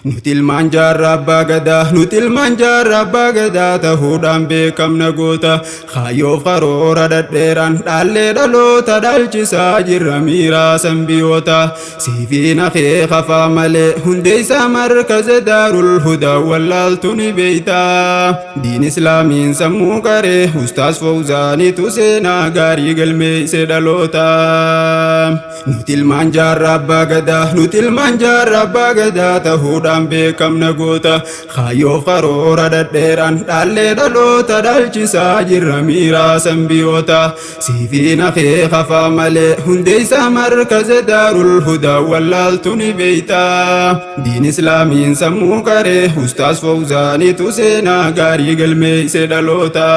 nutil manjarra bagada nutil manjarra bagada tahudan bekam nagota khayo farora dadderan dalle dalota dalchisa jirra mira sambiota sifina khe khafa male hunde samar kaz darul huda wallaltuni beita din islamin samu kare ustaz fawzani tusena gari galme se dalota nutil manjarra bagada nutil manjarra bagada tahudan bekam nagota khayo farora dadderan dalle dalota dalchisa jirra mira sambiota sifina khe khafa male hunde samar kaz darul huda wallaltuni beita din islamin samu kare ustaz fawzani tusena gari galme se dalota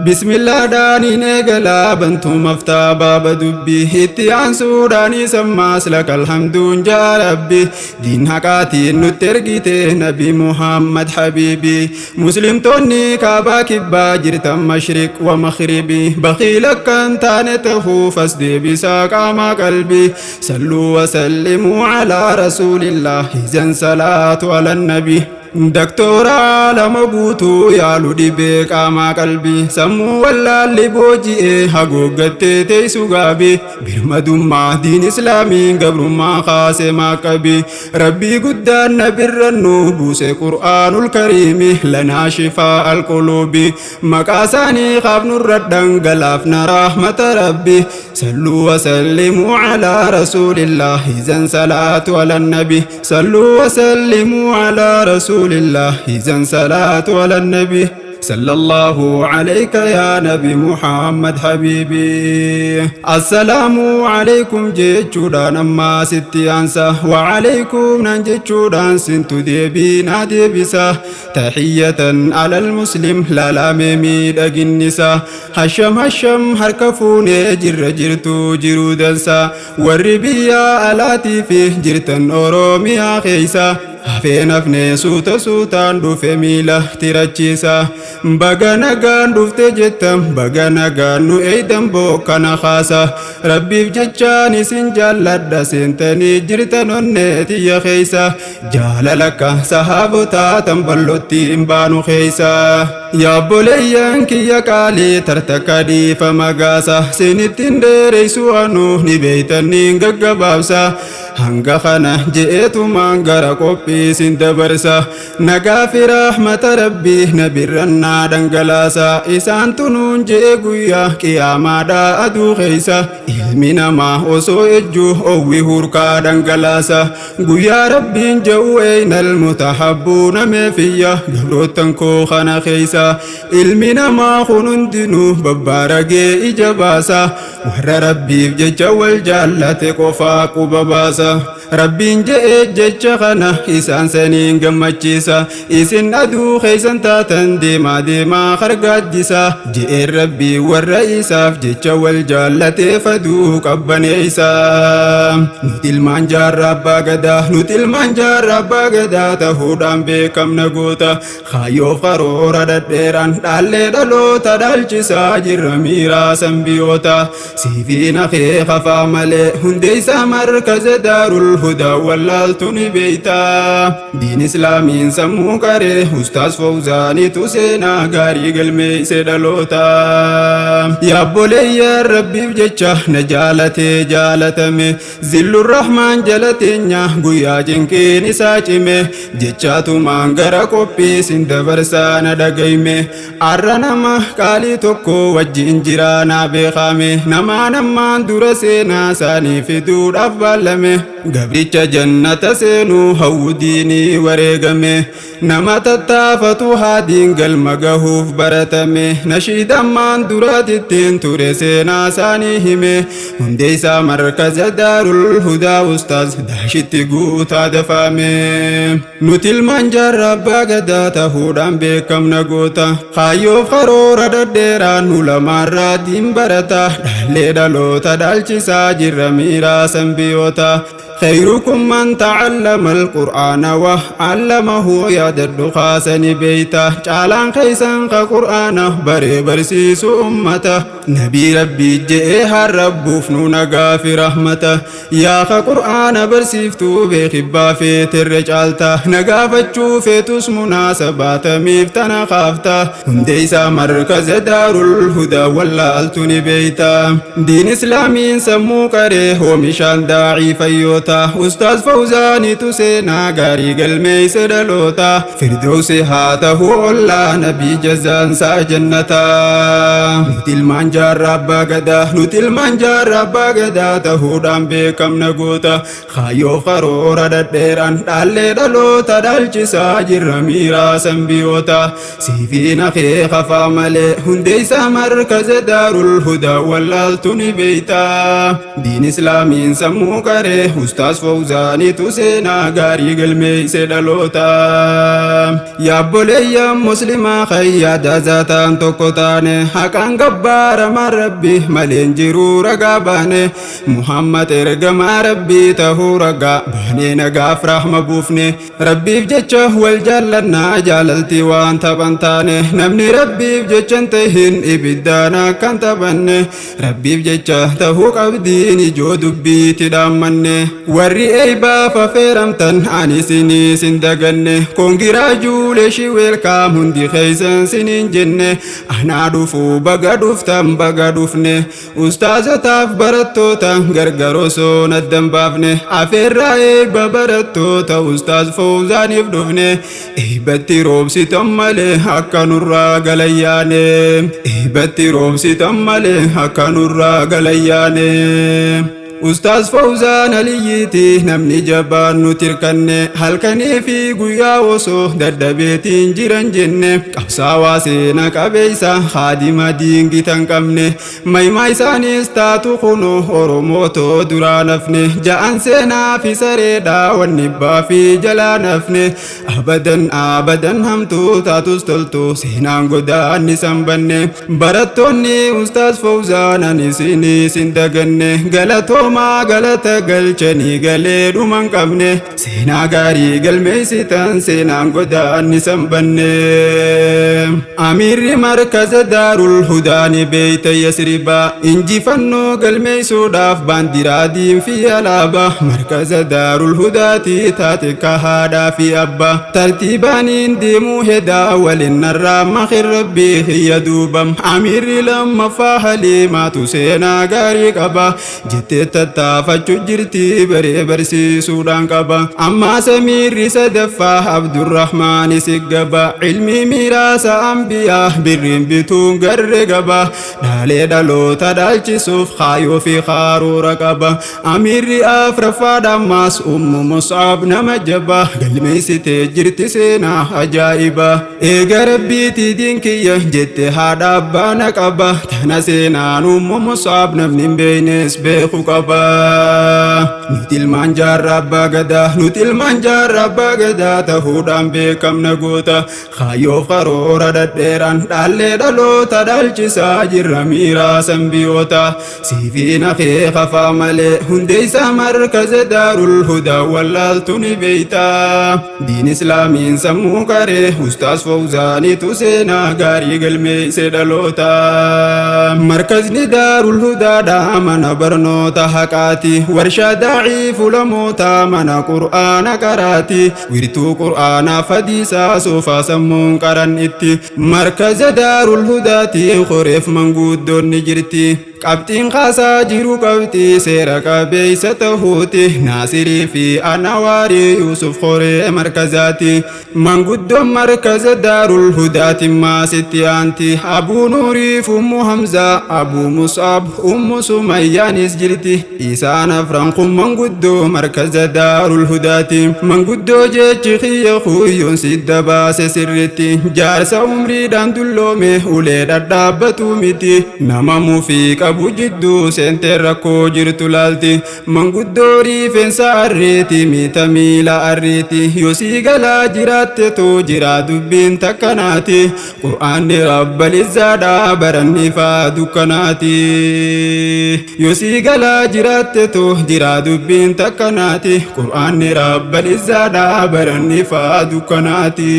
bismillah dani negala bantu mafta baba dubbi hitti an sudani sammas lakal hamdun ja rabbi din hakati nutergite nabi muhammad habibi muslim tonni kaba kibba jirtam mashriq wa maghribi bakhilak kan tanatahu fasdi bisaqa ma qalbi sallu wa sallimu ala rasulillah zan salatu ala nabi دكتورا لمبوتو يا لودي بك اما قلبي سمو ولا اللي بوجي حقوقت تيسو غابي برمدوم ما دين اسلامي قبر ما خاص ما كبي ربي قدان نبر النوبوس قرآن الكريم لنا شفاء القلوب مكاساني خاف نردن غلافنا رحمة ربي صلوا وسلموا على رسول الله زن صلاة على النبي صلوا وسلموا على رسول الله إذن صلاة على النبي صلى الله عليك يا نبي محمد حبيبي السلام عليكم جيتشودان أما ستي أنسى وعليكم ننجيتشودان سنتو ديبي نادي بسا تحية على المسلم لا لا ميمي دقنسا هشم هشم هركفوني جر جرتو جرودنسا والربية ألاتي فيه جرتن أوروميا خيسا hafeen hafnee suuta suutaan dhufe miila tirachiisa baga nagaan dhufte jettam baga nagaan nu eeydan bokkana kaasa rabbiif jechaan isin jaalladha seentanii jirtan onnee tiyya keeysa jaalalakka sahaabotaa tan ballotti hin baanu keeysa yaabboleeyyan kiyya qaalii tartakka dhiifa magaasa sinittin dheereysu anu ni beeytanniin gaggabaabsa hanga kana je'eetumaan gara qophii sin dabarsa nagaa fi rahmata rabbii nabirrannaa dhangalaasa isaan tunuun je'e guyyaa qiyaamaadhaa aduu keeysa ilmi namaa osoo ejjuu owwi hurkaa dhangalaasa guyyaa rabbiin je'u eeynal mutahabbuuna meefiyya gabrootan koo kana keeysa ilmi namaa kun hundinuu babbaaragee ija baasa warra rabbiif jecha wal jaallate qofaa quba baasa rabbiin je'e jecha kana isaan saniin gammachiisa isin aduu keeysan taatan deemaa deemaa hargaaddisa je'een rabbii warra isaaf jecha wal jaallatee faduu qabbaneeysa nutilmaan jaarra abbaa gadaa nutilmaan jaarra abbaa gadaa tahuudhaan beekamna goota kaayyoof karoora dadheeraan dhaallee dhaloota dhaalchisaa jirra miiraa sanbiyoota siifiina kee kafaa malee hundeeysa markaze daarul huda wallaltuni beeyta din islaamiin sammuu qaree ustaas fawzaanii tuseenaa gaarii galmeeyse dhaloota yaabboleeyyan rabbiif jecha na jaalatee jaalatame zillurrahmaan jala teenya guyyaa jinqiin isaa cime jechaatumaan gara qophii sin dabarsaa na dhagayme arra nama qaalii tokko wajjin jiraa naa beekame namaa namaan dura seenaa isaanii fiduudhaaf baallame gabricha jannata seenuu hawwudiinii wareegame nama tattaafatu haadiin galma gahuuf baratame nashiidammaan duratittiin ture seenaa isaanii hime hundeeysaa markaza daarul hudaa ustaaz daashitti guutaa dafame nutilmaan jaarra abbaa gadaa tahuudhaan beekamna goota kaayyoof karoora dadheeraan nu lamaarraatiin barata dhaallee dhaloota dhaalchisaa jirra miiraa sanbiyoota خيركم من تعلم القرآن وعلمه يدد خاسن بيته جالان خيسان قرآن بري برسيس أمته نبي ربي جئها الرب فنون غافي رحمته يا قرآن برسيفتو بخبا في ترجالته نغافتشو في تس مناسبات ميفتنا خافته هنديسا مركز دار الهدى واللالتني بيته دين إسلامي سمو كريه ومشان داعي فيوتا أستاذ فوزاني تسينا غاري قلمي سدلوتا فردوسي هاته الله نبي جزان سا جنتا نتل منجار ربا قدا نتل منجار ربا قدا تهودان بكم نقوتا خايو خرورا دديران دالي دلوتا دالجسا جر ميرا سنبيوتا سيفين خي خفا ملي هنديسا مركز دار الهدى واللالتني بيتا دين إسلامي سمو كره أستاذ فوزاني تسينا غاري قلمي سدلوتا يا بولي مسلمة خيادة ذاتان تقطاني حقان قبار ما ربي ملين جرو رقاباني محمد ارقم ربي تهو رقاباني نقاف رحمة بوفني ربي بجتشه والجلنا جاللتي وان تبنتاني نمني ربي بجتشن تهين إبدانا كان تبني ربي بجتشه تهو قبديني جو دبي تدامني وري ايبا ففيرمتن عني سيني سندقني كونجرا جولشي ويلكام هندي خيسن سنين جنة أنا دوفو بغا دوفتم بغا دوفني أستاذ تاف براتوتا غرغروسو ندم بافني أفير ايبا براتوتا أستاذ فوزاني بدوفني ايبتي روبسي تمالي حقا نورا غلياني ايبتي روبسي تمالي حقا نورا غلياني أستاذ فوزان عليتي نمني جبان نتركني هل كني في قيا وسو دردبيتين جيران جنة قبسا واسينا كبيسا خادمة دين جيتان كمني ماي ساني استاتو خونو هرموتو درانفني جان سينا في سريدا والنبا في جلانفني أبدا همتو تاتوستلتو سينان قدان نسنبني براتوني أستاذ فوزان نسيني سندقني غلطو ما غلط غلچني غلي دومن قبنه سينا غاري غلميستان سينا غدان نسنبنه امير مركز دار الهدى بيت يسربا انجي فنو غلميسو داف بانديرا دين في الابا مركز دار الهدى تاتك هذا في ابا ترتيبان ديمو هدا وللنرى مخر ربي هي دوبم امير لما فاهلي ما تسينا غاري قبا جت تتافچو جرتي بري برسي سودان قبا اما سمير سدفا عبد الرحمن سيغبا علمي ميراث انبياء برين بتون غر قبا دالي دالو تدالچي سوف خايو في خارو رقبا امير افرفا دماس مصعب نمجبا قلمي ستي جرتي سينا عجائبا اغربيتي دينكي جت هذا بانا قبا تنسينا مصعب نمن بينس بيخو قبا نتل منجار ربا قدا نتل منجار ربا قدا تهودان بكم نقوتا خايو خرورا دديران دالي دلو تدالچسا جر ميرا سنبيوتا سيفين خي خفا ملي هنديسا مركز دار الهدى واللالتني بيتا دين إسلامي سمو كريه أستاذ فوزاني تسينا غاري قلمي سدلوتا مركز دار الهدى دامنا برنوتا حقاتي ورشا ضعيف لموتا منا قرآن قراتي ويرتو قرآن فديسا سوفا سمون قرن اتي مركز دار الهدى خريف منقود دون نجرتي قبتين خاسا جيرو قبتي سيرا قبيسة تهوتي ناصري في أنواري يوسف خوري مركزاتي منقود مركز دار الهدى ما ستي أنتي أبو نوري فم حمزة أبو مصعب سمية نسجلتي إيسان فرانكم منقود مركز دار الهدى منقود جيتشي خي خويون سيد باس سرتي جارس عمري دان دلومي وليد الدابة ميتي نمامو فيك qabu jidduu seentee rakkoo jirtu laalti manguddoo rifeensa arriiti miita miila arriiti yoo sii galaa jiraatte too jira dubbiin takkanaati qur'aanni rabbal izzaadha baranni faa dukkanaati yoo sii galaa jiraatte too jira dubbiin takkanaati qur'aanni rabbal izzaadha baranni faa dukkanaati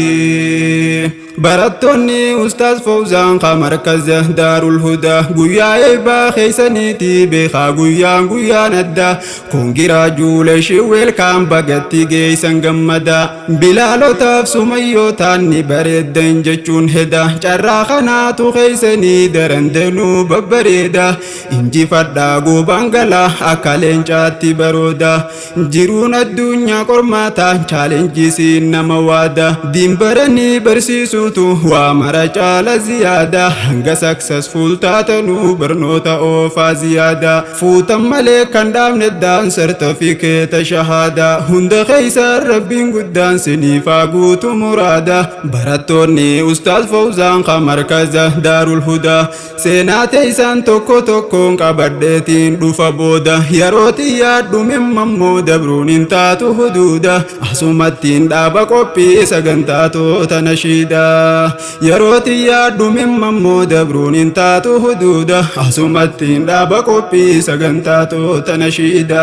barattoonni ustaaz Fawzaan qa markaza daarul hudaa guyyaa eebbaa keeysaniiti beekaa guyyaan adda kongiraa juuleshi weelkaan bagatti geeysan gammada bilaalotaaf sumayyootaan ni bareeddan jechuun heda carraa kanaatu keeysanii daran danuu babbareeda injifadhaa goobaan galaa akka leencaatti barooda jiruun addunyaa qormaataa chaalenjisiin nama waada diin baranii barsiisu waa mara caala ziyaada hanga successful taatanu barnoota oofaa ziyaada fuutan malee kan dhaabne daan sertifikeeta shahaada hunda keeysan rabbiin guddaan siniifaa guutu muraada barattoonni ustaaz Fawzaan qa markaza daarul hudaa seenaa teeysan tokko tokkoon qabadheetiin dhufa booda yerootti yaaddu mimammoo dabruun hin taatu huduuda asumattiin dhaaba qophii sagantaatota nashiida yerootti yaaddu mimammoo dabruun hin taatu huduuda asumattiin dhaaba qophii sagantaatota nashiida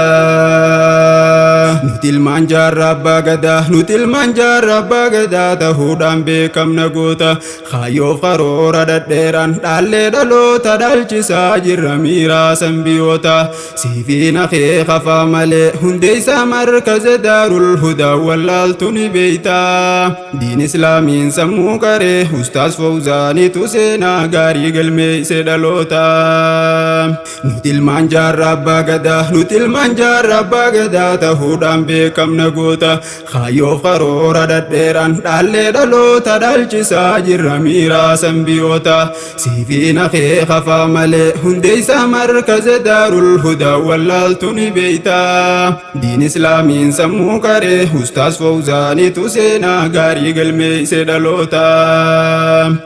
nuti ilmaan jaarraa abbaa gadaa nuti ilmaan jaarraa abbaa gadaa ta'uudhaan beekamna goota kaayyoof karoora dhadheeraan dhaallee dhaloota dhaalchisaa jirra miiraa sanbiyoota siifiina kee qafaa malee hundeeysaa markaza daarul hudaa wallaaltu ni beeytaa diin islaamiin sammuu qaree ustaaz Fawzaanitu seenaa gaarii galmeeyse dhaloota nuti ilmaan jaarraa abbaa gadaa nuti ilmaan jaarraa abbaa gadaa ta'uudhaan beekamna goota kaayyoof karoora dhadheeraan dhaallee dhaloota dhaalchisaa jirra miiraa sanbiyoota siifiina kee qafaa malee hundeeysaa markaza daarul hudaa wallaaltu ni beeytaa diin islaamiin sammuu qaree ustaaz Fawzaanitu seenaa gaarii galmeeyse dhaloota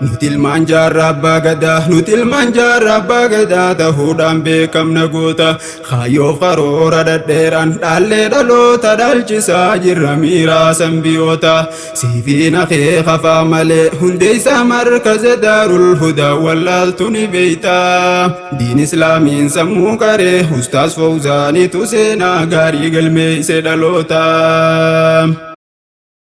nuti ilmaan jaarraa abbaa gadaa nuti ilmaan jaarraa abbaa gadaa ta'uudhaan beekamna goota kaayyoof karoora dhadheeraan dhaallee dhaloota dhaalchisaa jirra miiraa sanbiyoota siifiina kee qafaa malee hundeeysaa markaza daarul hudaa wallaaltu ni beeytaa diin islaamiin sammuu qaree ustaaz Fawzaanitu seenaa gaarii galmeeyse dhaloota